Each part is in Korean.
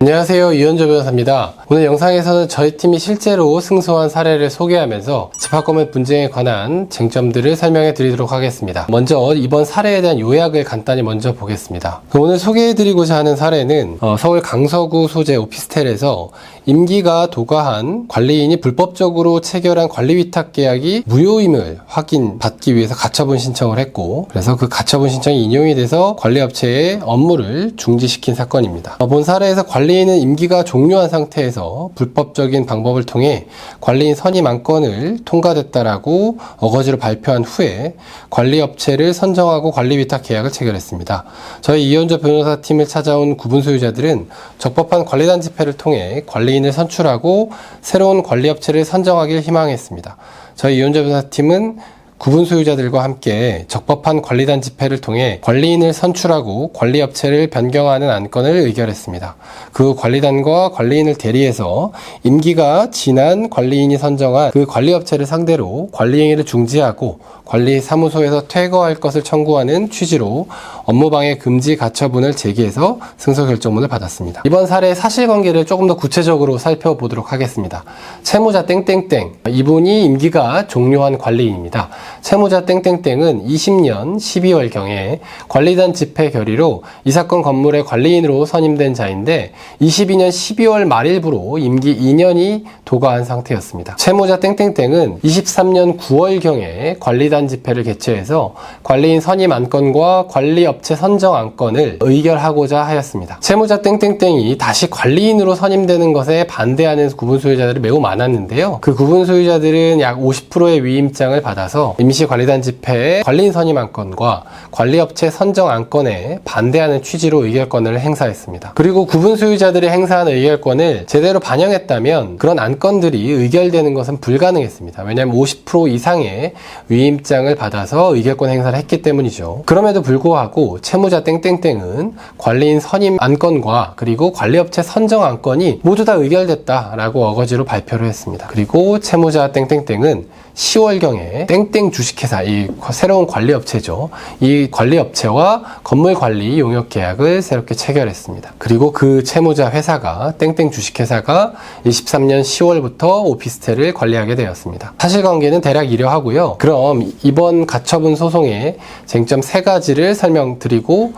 안녕하세요, 이현조 변호사입니다. 오늘 영상에서는 저희 팀이 실제로 승소한 사례를 소개하면서 집합건물 분쟁에 관한 쟁점들을 설명해 드리도록 하겠습니다. 먼저 이번 사례에 대한 요약을 간단히 먼저 보겠습니다. 오늘 소개해 드리고자 하는 사례는 서울 강서구 소재 오피스텔에서 임기가 도과한 관리인이 불법적으로 체결한 관리위탁 계약이 무효임을 확인받기 위해서 가처분 신청을 했고, 그래서 그 가처분 신청이 인용이 돼서 관리업체의 업무를 중지시킨 사건입니다. 본 사례에서 관리인은 임기가 종료한 상태에서 불법적인 방법을 통해 관리인 선임 안건을 통과됐다라고 어거지로 발표한 후에 관리업체를 선정하고 관리위탁 계약을 체결했습니다. 저희 이현조 변호사팀을 찾아온 구분 소유자들은 적법한 관리단 집회를 통해 관리인을 선출하고 새로운 관리업체를 선정하길 희망했습니다. 저희 이현조 변호사팀은 구분 소유자들과 함께 적법한 관리단 집회를 통해 관리인을 선출하고 관리업체를 변경하는 안건을 의결했습니다. 그 관리단과 관리인을 대리해서 임기가 지난 관리인이 선정한 그 관리업체를 상대로 관리행위를 중지하고 관리사무소에서 퇴거할 것을 청구하는 취지로 업무방해 금지 가처분을 제기해서 승소 결정문을 받았습니다. 이번 사례의 사실관계를 조금 더 구체적으로 살펴보도록 하겠습니다. 채무자 땡땡땡, 이분이 임기가 종료한 관리인입니다. 채무자 땡땡땡은 20년 12월경에 관리단 집회 결의로 이 사건 건물의 관리인으로 선임된 자인데 22년 12월 말일부로 임기 2년이 도과한 상태였습니다. 채무자 땡땡땡은 23년 9월경에 관리단 집회를 개최해서 관리인 선임 안건과 관리업체 선정 안건을 의결하고자 하였습니다. 채무자 땡땡땡이 다시 관리인으로 선임되는 것에 반대하는 구분 소유자들이 매우 많았는데요. 그 구분 소유자들은 약 50%의 위임장을 받아서 임시관리단 집회의 관리인 선임 안건과 관리업체 선정 안건에 반대하는 취지로 의결권을 행사했습니다. 그리고 구분 소유자들이 행사한 의결권을 제대로 반영했다면 그런 안건들이 의결되는 것은 불가능했습니다. 왜냐하면 50% 이상의 위임장을 받아서 의결권 행사를 했기 때문이죠. 그럼에도 불구하고 채무자 땡땡땡은 관리인 선임 안건과 그리고 관리업체 선정 안건이 모두 다 의결됐다라고 어거지로 발표를 했습니다. 그리고 채무자 땡땡땡은 10월경에 땡땡 주식회사, 이 새로운 관리업체죠. 이 관리업체와 건물관리 용역계약을 새롭게 체결했습니다. 그리고 그 채무자 회사가 땡땡 주식회사가 23년 10월부터 오피스텔을 관리하게 되었습니다. 사실관계는 대략 이러하고요. 그럼 이번 가처분 소송의 쟁점 3가지를 설명드리고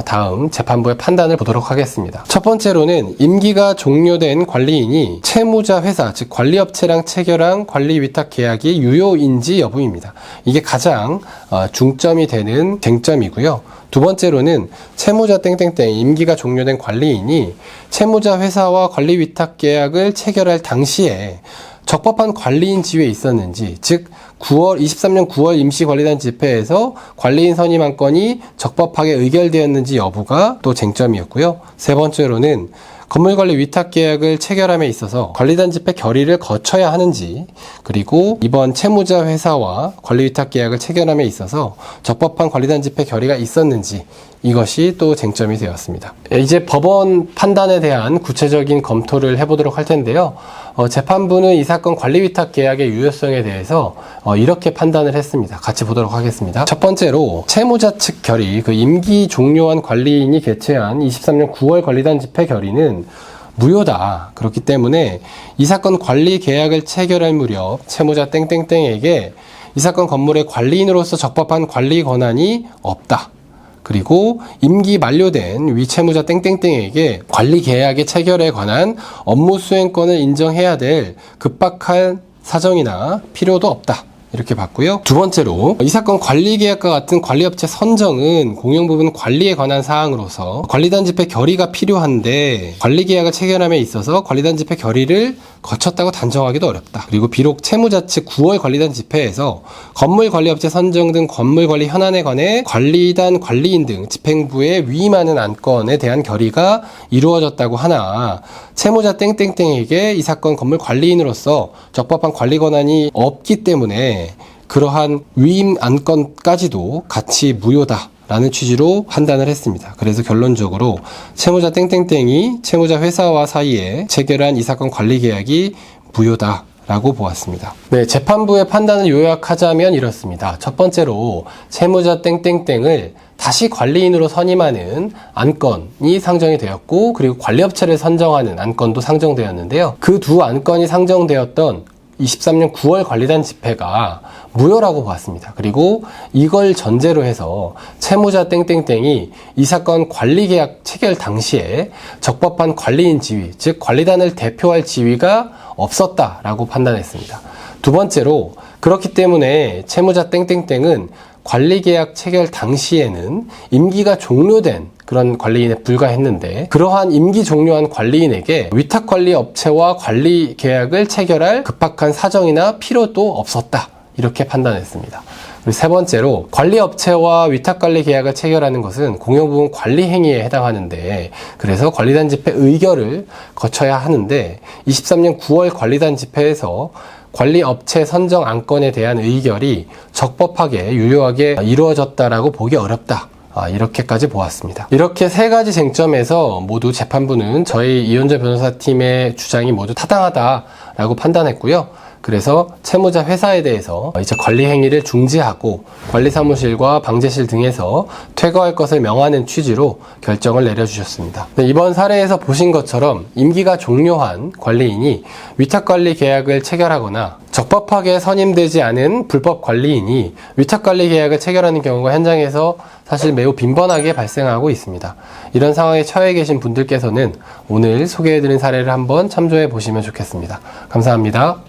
다음 재판부의 판단을 보도록 하겠습니다. 첫 번째로는 임기가 종료된 관리인이 채무자 회사, 즉 관리업체랑 체결한 관리위탁 계약이 유효인지 여부입니다. 이게 가장 중점이 되는 쟁점이고요. 두 번째로는 채무자 땡땡땡 임기가 종료된 관리인이 채무자 회사와 관리위탁 계약을 체결할 당시에 적법한 관리인 지위에 있었는지, 즉 23년 9월 임시관리단 집회에서 관리인 선임 안건이 적법하게 의결되었는지 여부가 또 쟁점이었고요. 세 번째로는 건물관리 위탁 계약을 체결함에 있어서 관리단 집회 결의를 거쳐야 하는지, 그리고 이번 채무자 회사와 관리 위탁 계약을 체결함에 있어서 적법한 관리단 집회 결의가 있었는지, 이것이 또 쟁점이 되었습니다. 이제 법원 판단에 대한 구체적인 검토를 해보도록 할 텐데요. 재판부는 이 사건 관리위탁 계약의 유효성에 대해서 이렇게 판단을 했습니다. 같이 보도록 하겠습니다. 첫 번째로 채무자 측 결의, 그 임기 종료한 관리인이 개최한 23년 9월 관리단 집회 결의는 무효다. 그렇기 때문에 이 사건 관리 계약을 체결할 무렵 채무자 땡땡땡에게 이 사건 건물의 관리인으로서 적법한 관리 권한이 없다. 그리고 임기 만료된 위 채무자 땡땡땡에게 관리 계약의 체결에 관한 업무 수행권을 인정해야 될 급박한 사정이나 필요도 없다. 이렇게 봤고요. 두 번째로 이 사건 관리계약과 같은 관리업체 선정은 공용부분 관리에 관한 사항으로서 관리단 집회 결의가 필요한데 관리계약을 체결함에 있어서 관리단 집회 결의를 거쳤다고 단정하기도 어렵다. 그리고 비록 채무자 측 9월 관리단 집회에서 건물관리업체 선정 등 건물관리 현안에 관해 관리단 관리인 등 집행부에 위임하는 안건에 대한 결의가 이루어졌다고 하나 채무자 땡땡땡에게 이 사건 건물관리인으로서 적법한 관리 권한이 없기 때문에 그러한 위임 안건까지도 같이 무효다 라는 취지로 판단을 했습니다. 그래서 결론적으로 채무자 땡땡땡이 채무자 회사와 사이에 체결한 이 사건 관리 계약이 무효다 라고 보았습니다. 네, 재판부의 판단을 요약하자면 이렇습니다. 첫 번째로 채무자 땡땡땡을 다시 관리인으로 선임하는 안건이 상정이 되었고, 그리고 관리업체를 선정하는 안건도 상정되었는데요. 그 두 안건이 상정되었던 23년 9월 관리단 집회가 무효라고 보았습니다. 그리고 이걸 전제로 해서 채무자 땡땡땡이 이 사건 관리계약 체결 당시에 적법한 관리인 지위, 즉 관리단을 대표할 지위가 없었다라고 판단했습니다. 두 번째로, 그렇기 때문에 채무자 땡땡땡은 관리계약 체결 당시에는 임기가 종료된 그런 관리인에 불과했는데, 그러한 임기 종료한 관리인에게 위탁관리업체와 관리계약을 체결할 급박한 사정이나 필요도 없었다, 이렇게 판단했습니다. 그리고 세 번째로, 관리업체와 위탁관리계약을 체결하는 것은 공용부문 관리행위에 해당하는데, 그래서 관리단 집회 의결을 거쳐야 하는데 23년 9월 관리단 집회에서 관리업체 선정 안건에 대한 의결이 적법하게 유효하게 이루어졌다라고 보기 어렵다, 이렇게까지 보았습니다. 이렇게 세 가지 쟁점에서 모두 재판부는 저희 이현재 변호사팀의 주장이 모두 타당하다라고 판단했고요. 그래서 채무자 회사에 대해서 이제 관리 행위를 중지하고 관리사무실과 방제실 등에서 퇴거할 것을 명하는 취지로 결정을 내려주셨습니다. 이번 사례에서 보신 것처럼 임기가 종료한 관리인이 위탁관리 계약을 체결하거나 적법하게 선임되지 않은 불법 관리인이 위탁관리 계약을 체결하는 경우가 현장에서 사실 매우 빈번하게 발생하고 있습니다. 이런 상황에 처해 계신 분들께서는 오늘 소개해드린 사례를 한번 참조해 보시면 좋겠습니다. 감사합니다.